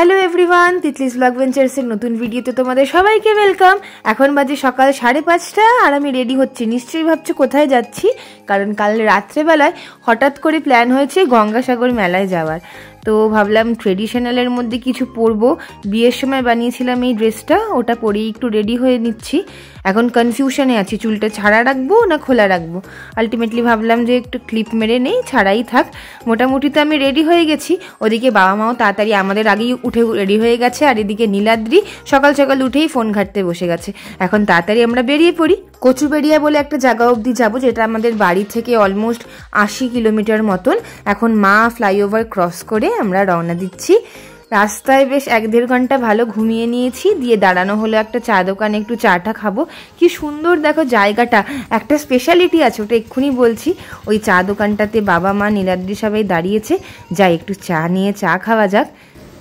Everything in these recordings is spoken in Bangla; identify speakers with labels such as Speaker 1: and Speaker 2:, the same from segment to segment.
Speaker 1: হ্যালো এভরিওয়ান, তিতলিস ব্লগ ভেঞ্চার্সের নতুন ভিডিওতে তোমাদের সবাইকে ওয়েলকাম। এখন বাজে সকাল 5:30 আর আমি রেডি হচ্ছি। নিশ্চয়ই ভাবছো কোথায় যাচ্ছি, কারণ কাল রাত্রেবেলায় হঠাৎ করে প্ল্যান হয়েছে গঙ্গাসাগর মেলায় যাওয়ার। তো ভাবলাম ট্রেডিশনালের মধ্যে কিছু পরবো। বিয়ের সময় বানিয়েছিলাম এই ড্রেসটা, ওটা পরেই একটু রেডি হয়ে নিচ্ছি। এখন কনফিউশনে আছি, চুলটা ছাড়া রাখবো না খোলা রাখবো। আলটিমেটলি ভাবলাম যে একটু ক্লিপ মেরে নেই, ছাড়াই থাক। মোটামুটি তো আমি রেডি হয়ে গেছি। ওদিকে বাবা মাও তাড়াতাড়ি আমাদের আগেই উঠে রেডি হয়ে গেছে, আর এদিকে নীলাদ্রি সকাল সকাল উঠেই ফোন ঘাঁটতে বসে গেছে। এখন তাড়াতাড়ি আমরা বেরিয়ে পড়ি। কচুবেড়িয়া বলে একটা জায়গা অবধি যাবো, যেটা আমাদের বাড়ি থেকে অলমোস্ট 80 কিলোমিটার মতন। এখন মা ফ্লাইওভার ক্রস করে আমরা রওনা দিচ্ছি। রাস্তায় বেশ 1-1.5 ঘন্টা ভালো ঘুমিয়ে নিয়েছি, দিয়ে দাঁড়ানো হলো একটা চা দোকানে, একটু চাটা খাবো। কি সুন্দর দেখো জায়গাটা, একটা স্পেশালিটি আছে, ওটা এক্ষুনি বলছি। ওই চা দোকানটাতে বাবা মা নীলাদ্রি সবাই দাঁড়িয়েছে, যাই একটু চা নিয়ে চা খাওয়া যাক।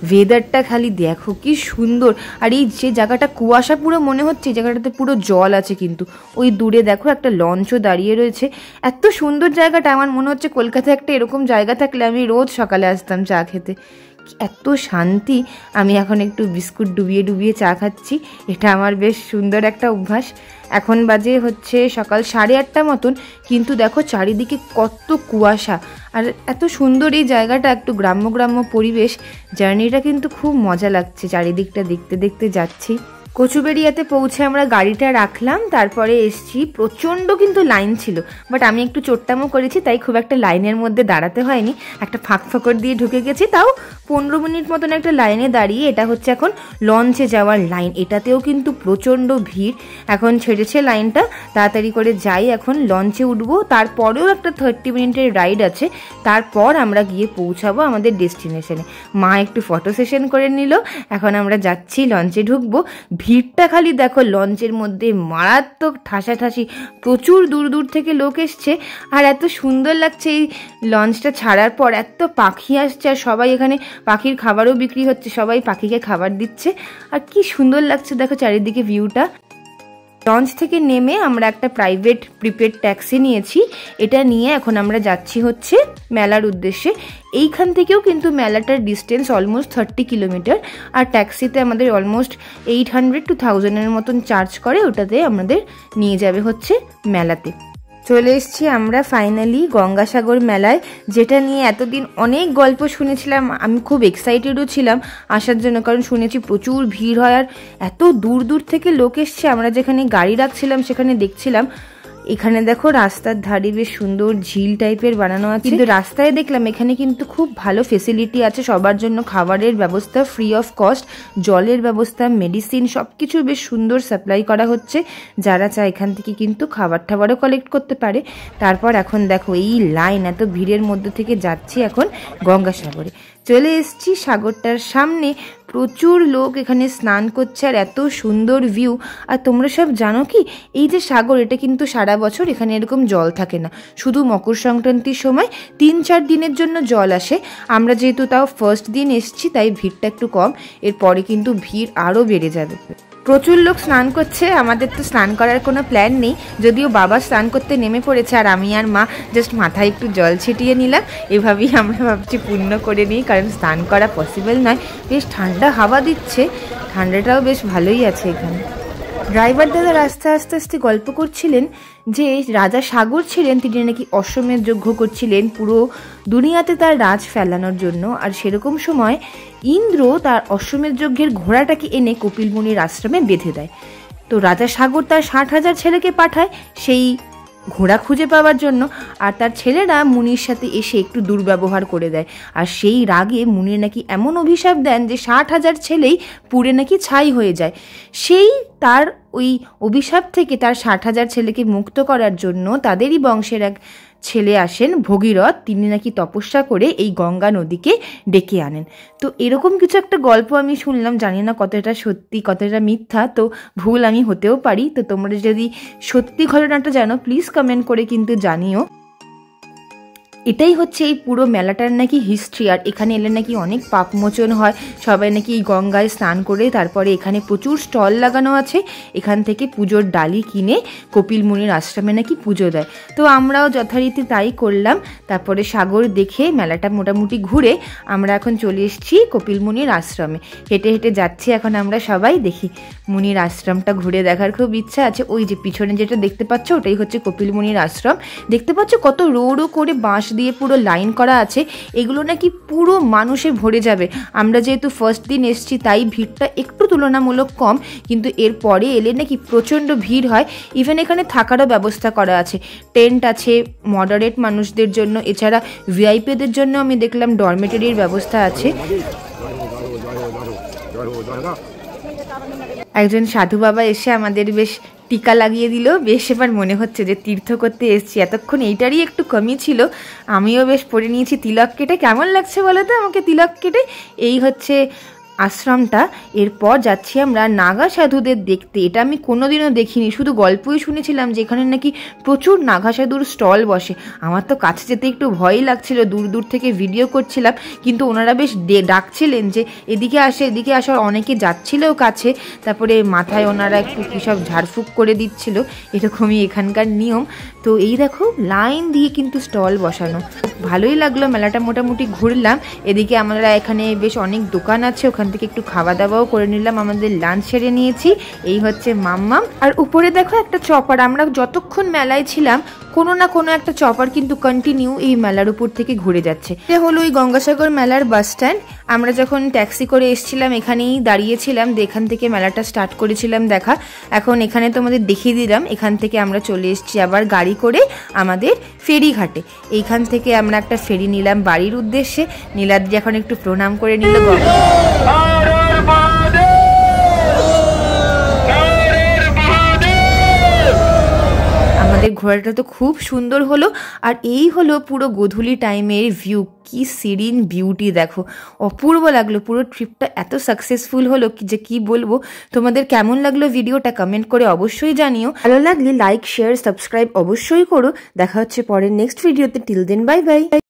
Speaker 1: ওয়েদারটা খালি দেখো কি সুন্দর। আর এই যে জায়গাটা কুয়াশা পুরো মনে হচ্ছে, এই জায়গাটাতে পুরো জল আছে, কিন্তু ওই দূরে দেখো একটা লঞ্চও দাঁড়িয়ে রয়েছে। এত সুন্দর জায়গাটা, আমার মনে হচ্ছে কলকাতায় একটা এরকম জায়গা থাকলে আমি রোজ সকালে আসতাম চা খেতে। এত শান্তি। আমি এখন একটু বিস্কুট ডুবিয়ে ডুবিয়ে চা খাচ্ছি, এটা আমার বেশ সুন্দর একটা অভ্যাস। এখন বাজে হচ্ছে সকাল 8:30 মতন, কিন্তু দেখো চারিদিকে কত কুয়াশা। আর এত সুন্দর এই জায়গাটা, একটু গ্রাম্য গ্রাম্য পরিবেশ। জার্নিটা কিন্তু খুব মজা লাগছে, চারিদিকটা দেখতে দেখতে যাচ্ছি। কচুবেড়িয়াতে পৌঁছে আমরা গাড়িটা রাখলাম, তারপরে এসছি। প্রচণ্ড কিন্তু লাইন ছিল, বাট আমি একটু চোট্টামো করেছি, তাই খুব একটা লাইনের মধ্যে দাঁড়াতে হয়নি। একটা ফাঁক ফোকর দিয়ে ঢুকে গেছি, তাও 15 মিনিট মতন একটা লাইনে দাঁড়িয়ে। এটা হচ্ছে এখন লঞ্চে যাওয়ার লাইন, এটাতেও কিন্তু প্রচণ্ড ভিড়। এখন ছেড়েছে লাইনটা, তাড়াতাড়ি করে যাই, এখন লঞ্চে উঠবো। তারপরেও একটা 30 মিনিটের রাইড আছে, তারপর আমরা গিয়ে পৌঁছাবো আমাদের ডেস্টিনেশনে। মা একটু ফটো সেশন করে নিল, এখন আমরা যাচ্ছি, লঞ্চে ঢুকবো। ভিড়টা খালি দেখো, লঞ্চের মধ্যে মারাত্মক ঠাসাঠাসি, প্রচুর দূর দূর থেকে লোক এসছে। আর এত সুন্দর লাগছে এই লঞ্চটা ছাড়ার পর, এত পাখি আসছে, আর সবাই এখানে পাখির খাবারও বিক্রি হচ্ছে, সবাই পাখিকে খাবার দিচ্ছে। আর কি সুন্দর লাগছে দেখো চারিদিকে ভিউটা। লঞ্চ থেকে নেমে আমরা একটা প্রাইভেট প্রিপেড ট্যাক্সি নিয়েছি, এটা নিয়ে এখন আমরা যাচ্ছি হচ্ছে মেলার উদ্দেশ্যে। এইখান থেকেও কিন্তু মেলাটার ডিস্টেন্স অলমোস্ট 30 কিলোমিটার, আর ট্যাক্সিতে আমাদের অলমোস্ট 800 to 1000 মতন চার্জ করে, ওটাতে আমাদের নিয়ে যাবে হচ্ছে মেলাতে। চলে এসছি আমরা ফাইনালি গঙ্গাসাগর মেলায়, যেটা নিয়ে এতদিন অনেক গল্প শুনেছিলাম। আমি খুব এক্সাইটেডও ছিলাম আসার জন্য, কারণ শুনেছি প্রচুর ভিড় হয়, আর এত দূর দূর থেকে লোক এসছে। আমরা যেখানে গাড়ি রাখছিলাম সেখানে দেখছিলাম, এখানে দেখো রাস্তার ধারে বেশ সুন্দর ঝিল টাইপের বানানো আছে। কিন্তু রাস্তায় দেখলাম এখানে কিন্তু খুব ভালো ফেসিলিটি আছে সবার জন্য, খাবারের ব্যবস্থা ফ্রি অফ কস্ট, জলের ব্যবস্থা, মেডিসিন, সবকিছু বেশ সুন্দর সাপ্লাই করা হচ্ছে। যারা চায় এখান থেকে কিন্তু খাবার টাবারও কালেক্ট করতে পারে। তারপর এখন দেখো এই লাইন, এত ভিড়ের মধ্যে থেকে যাচ্ছি এখন গঙ্গাসাগরে। চলে এসছি সাগরটার সামনে, প্রচুর লোক এখানে স্নান করছে, আর এত সুন্দর ভিউ। আর তোমরা সব জানো কি, এই যে সাগর, এটা কিন্তু সারা বছর এখানে এরকম জল থাকে না, শুধু মকর সংক্রান্তির সময় 3-4 দিনের জন্য জল আসে। আমরা যেহেতু তাও ফার্স্ট দিন এসছি, তাই ভিড়টা একটু কম, এরপরে কিন্তু ভিড় আরও বেড়ে যাবে। প্রচুর লোক স্নান করছে, আমাদের তো স্নান করার কোনো প্ল্যান নেই, যদিও বাবা স্নান করতে নেমে পড়েছে, আর আমি আর মা জাস্ট মাথায় একটু জল ছিটিয়ে নিলাম। এভাবেই আমরা ভাবছি পূর্ণ করে নিই, কারণ স্নান করা পসিবল নয়। বেশ ঠান্ডা হাওয়া দিচ্ছে, ঠান্ডাটাও বেশ ভালোই আছে এখানে। ড্রাইভার দাদা রাস্তা আস্তে আস্তে গল্প করছিলেন যে রাজা সাগর ছিলেন, তিনি নাকি অশ্বমেধ যজ্ঞ করছিলেন পুরো দুনিয়াতে তার রাজ ফেলানোর জন্য। আর সেরকম সময় ইন্দ্র তার অশ্বমেধ যজ্ঞের ঘোড়াটাকে এনে কপিল মুনির আশ্রমে বেঁধে দেয়। তো রাজা সাগর তার 60,000 ছেলেকে পাঠায় সেই ঘোড়া খুঁজে পাওয়ার জন্য, আর তার ছেলেরা মুনির সাথে এসে একটু দুর্ব্যবহার করে দেয়। আর সেই রাগে মুনির নাকি এমন অভিশাপ দেন যে 60,000 ছেলেই পুড়ে নাকি ছাই হয়ে যায়। সেই তার ওই অভিশাপ থেকে তার 60,000 ছেলেকে মুক্ত করার জন্য তাদেরই বংশের এক ছেলে আসেন ভগীরথ, তিনি নাকি তপস্যা করে এই গঙ্গা নদীকে ডেকে আনেন। তো এরকম কিছু একটা গল্প আমি শুনলাম, জানি না কতটা সত্যি কতটা মিথ্যা, তো ভুল আমি হতেও পারি। তো তোমরা যদি সত্যি ঘটনাটা জানো প্লিজ কমেন্ট করে কিন্তু জানিও। এটাই হচ্ছে এই পুরো মেলাটার নাকি হিস্ট্রি। আর এখানে এলে নাকি অনেক পাপমোচন হয়, সবাই নাকি এই গঙ্গায় স্নান করে তারপরে এখানে প্রচুর স্টল লাগানো আছে, এখান থেকে পুজোর ডালি কিনে কপিল মুনির আশ্রমে নাকি পুজো দেয়। তো আমরাও যথারীতি তাই করলাম। তারপরে সাগর দেখে মেলাটা মোটামুটি ঘুরে আমরা এখন চলে এসেছি কপিল মুনির আশ্রমে। হেঁটে হেঁটে যাচ্ছি এখন আমরা সবাই। দেখি মুনির আশ্রমটা ঘুরে দেখার খুব ইচ্ছা আছে। ওই যে পিছনে যেটা দেখতে পাচ্ছ ওটাই হচ্ছে কপিল মুনির আশ্রম। দেখতে পাচ্ছ কত রো রো করে বাঁশ দিয়ে পুরো লাইন করা আছে, এগুলো নাকি পুরো মানুষে ভরে যাবে। আমরা যেহেতু ফার্স্ট দিন এসেছি তাই ভিড়টা একটু তুলনামূলক কম, কিন্তু এর পরে এলে নাকি প্রচণ্ড ভিড় হয়। ইভেন এখানে থাকারও ব্যবস্থা করা আছে, টেন্ট আছে মডারেট মানুষদের জন্য, এছাড়া ভিআইপিদের জন্য আমি দেখলাম ডরমেটরির ব্যবস্থা আছে। একজন সাধু বাবা এসে আমাদের বেশ টিকা লাগিয়ে দিল, বেশ এবার মনে হচ্ছে যে তীর্থ করতে এসেছি। এতক্ষণ এইটারই একটু কমই ছিল, আমিও বেশ পরে নিয়েছি তিলক কেটে। কেমন লাগছে বলো তো আমাকে তিলক কেটে? এই হচ্ছে আশ্রমটা। এরপর যাচ্ছি আমরা নাগা সাধুদের দেখতে। এটা আমি কোনোদিনও দেখিনি, শুধু গল্পই শুনেছিলাম যে এখানে নাকি প্রচুর নাগা সাধুর স্টল বসে। আমার তো কাছে যেতে একটু ভয়ই লাগছিল, দূর দূর থেকে ভিডিও করছিলাম, কিন্তু ওনারা বেশ ডাকছিলেন যে এদিকে আসে এদিকে আসার, অনেকে যাচ্ছিলেও কাছে। তারপরে মাথায় ওনারা একটু কী সব ঝাড়ফুঁক করে দিচ্ছিল, এরকমই এখানকার নিয়ম। তো এই দেখো লাইন দিয়ে কিন্তু স্টল বসানো, ভালোই লাগলো। মেলাটা মোটামুটি ঘুরলাম। এদিকে আমরা এখানে বেশ অনেক দোকান আছে, ওখান থেকে একটু খাওয়া দাওয়াও করে নিলাম, আমাদের লাঞ্চ সেরে নিয়েছি। এই হচ্ছে মাম্মাম। আর উপরে দেখো একটা চপার, আমরা যতক্ষণ মেলায় ছিলাম কোনো না কোনো একটা চপার কিন্তু কন্টিনিউ এই মেলার উপর থেকে ঘুরে যাচ্ছে। এটা হলো ওই গঙ্গাসাগর মেলার বাস স্ট্যান্ড। আমরা যখন ট্যাক্সি করে এসেছিলাম এখানেই দাঁড়িয়েছিলাম, এখান থেকে মেলাটা স্টার্ট করেছিলাম দেখা। এখন এখানে তোমাদের দেখিয়ে দিলাম, এখান থেকে আমরা চলে এসেছি আবার গাড়ি করে আমাদের ফেরিঘাটে। এইখান থেকে আমরা একটা ফেরি নিলাম বাড়ির উদ্দেশ্যে। নীলাদ্রি এখন একটু প্রণাম করে নিল। আমাদের ঘোরাটা তো খুব সুন্দর হলো। আর এই হলো পুরো গোধূলি টাইমের ভিউ, কি সিরিন বিউটি দেখো, অপূর্ব লাগলো। পুরো ট্রিপটা এত সাকসেসফুল হলো যে কি বলবো। তোমাদের কেমন লাগলো ভিডিওটা কমেন্ট করে অবশ্যই জানিও। ভালো লাগলে লাইক শেয়ার সাবস্ক্রাইব অবশ্যই করো। দেখা হচ্ছে পরের নেক্সট ভিডিওতে। Till then bye by.